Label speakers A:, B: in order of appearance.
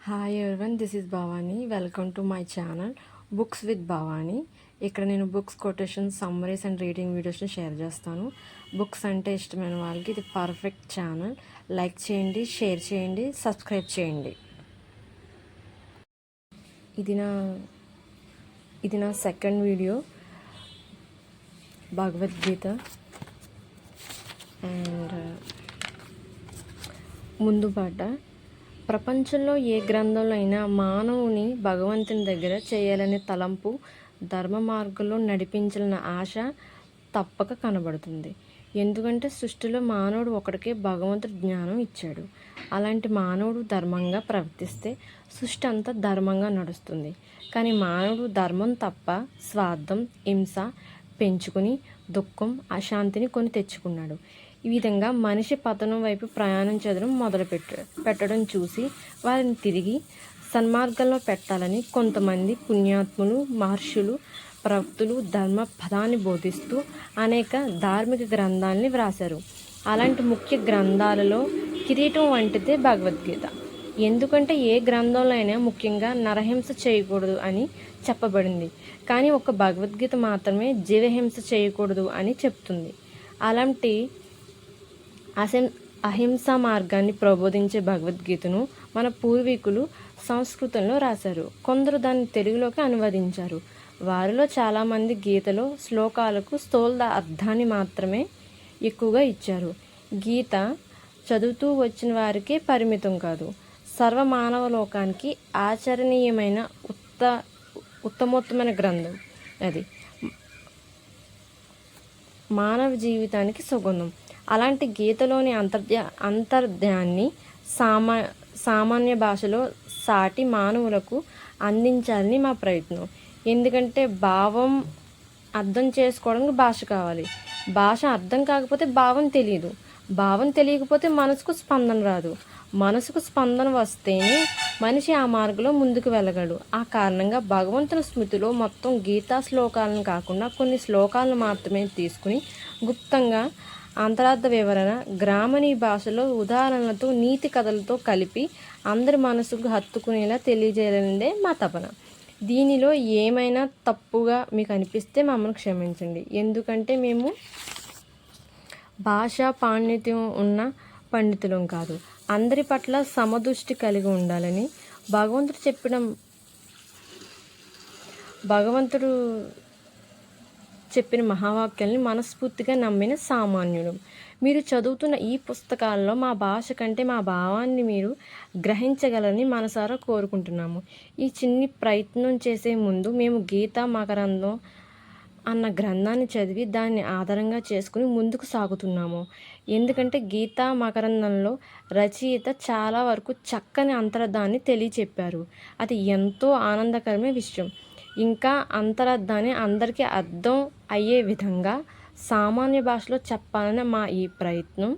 A: Hi everyone, this is Bhavani. Welcome to my channel books with Bhavani. ఇక్కడ నేను books quotations, summaries and reading వీడియోస్ని share చేస్తాను. Books అంటే ఇష్టమైన వాళ్ళకి ఇది పర్ఫెక్ట్ ఛానల్. లైక్ చేయండి, షేర్ చేయండి, సబ్స్క్రైబ్ చేయండి. ఇది నా సెకండ్ వీడియో, భగవద్గీత. అండ్ ముందు పాట, ప్రపంచంలో ఏ గ్రంథంలో అయినా మానవుని భగవంతుని దగ్గర చేయాలనే తలంపు, ధర్మ మార్గంలో నడిపించాలన్న ఆశ తప్పక కనబడుతుంది. ఎందుకంటే సృష్టిలో మానవుడు ఒకడికే భగవంతుడు జ్ఞానం ఇచ్చాడు. అలాంటి మానవుడు ధర్మంగా ప్రవర్తిస్తే సృష్టి అంతా ధర్మంగా నడుస్తుంది. కానీ మానవుడు ధర్మం తప్ప స్వార్థం, హింస పెంచుకుని దుఃఖం, అశాంతిని కొని తెచ్చుకున్నాడు. ఈ విధంగా మనిషి పతనం వైపు ప్రయాణం చేయడం పెట్టడం చూసి వారిని తిరిగి సన్మార్గంలో పెట్టాలని కొంతమంది పుణ్యాత్ములు, మహర్షులు, ప్రవక్తులు ధర్మ పదాన్ని బోధిస్తూ అనేక ధార్మిక గ్రంథాలని వ్రాశారు. అలాంటి ముఖ్య గ్రంథాలలో కిరీటం వంటిదే భగవద్గీత. ఎందుకంటే ఏ గ్రంథంలో అయినా ముఖ్యంగా నరహింస చేయకూడదు అని చెప్పబడింది. కానీ ఒక భగవద్గీత మాత్రమే జీవహింస చేయకూడదు అని చెప్తుంది. అలాంటి అహింసా మార్గాన్ని ప్రబోధించే భగవద్గీతను మన పూర్వీకులు సంస్కృతంలో రాశారు. కొందరు దాన్ని తెలుగులోకి అనువదించారు. వారిలో చాలామంది గీతలో శ్లోకాలకు స్థూల అర్థాన్ని మాత్రమే ఎక్కువగా ఇచ్చారు. గీత చదువుతూ వచ్చిన వారికే పరిమితం కాదు, సర్వమానవ లోకానికి ఆచరణీయమైన ఉత్తమోత్తమైన గ్రంథం. అది మానవ జీవితానికి సుగంధం. అలాంటి గీతలోని అంతర్ధాన్ని సామాన్య భాషలో సాటి మానవులకు అందించాలని మా ప్రయత్నం. ఎందుకంటే భావం అర్థం చేసుకోవడానికి భాష కావాలి. భాష అర్థం కాకపోతే భావం తెలియదు. భావం తెలియకపోతే మనసుకు స్పందన రాదు. మనసుకు స్పందన వస్తేనే మనిషి ఆ మార్గంలో ముందుకు వెళ్ళగలడు. ఆ కారణంగా భగవంతుని స్మృతిలో మొత్తం గీతా శ్లోకాలను కాకుండా కొన్ని శ్లోకాలను మాత్రమే తీసుకుని గుప్తంగా అంతరార్థ వివరణ, గ్రామీణ భాషలో ఉదాహరణలతో, నీతి కథలతో కలిపి అందరి మనసుకు హత్తుకునేలా తెలియజేయాలనేదే మా తపన. దీనిలో ఏమైనా తప్పుగా మీకు అనిపిస్తే మమ్మల్ని క్షమించండి. ఎందుకంటే మేము భాషా పాండిత్యం ఉన్న పండితులం కాదు. అందరి పట్ల సమదృష్టి కలిగి ఉండాలని భగవంతుడు చెప్పిన మహావాక్యాల్ని మనస్ఫూర్తిగా నమ్మిన సామాన్యుడు. మీరు చదువుతున్న ఈ పుస్తకాల్లో మా భాష కంటే మా భావాన్ని మీరు గ్రహించగలని మనసారా కోరుకుంటున్నాము. ఈ చిన్ని ప్రయత్నం చేసే ముందు మేము గీతా మకరందం అన్న గ్రంథాన్ని చదివి దాన్ని ఆధారంగా చేసుకుని ముందుకు సాగుతున్నాము. ఎందుకంటే గీతా మకరందంలో రచయిత చాలా వరకు చక్కని అంతరార్థాన్ని తెలియచెప్పారు. అది ఎంతో ఆనందకరమైన విషయం. ఇంకా అంతరార్థాన్ని అందరికీ అర్థం అయ్యే విధంగా సామాన్య భాషలో చెప్పాలనే మా ఈ ప్రయత్నం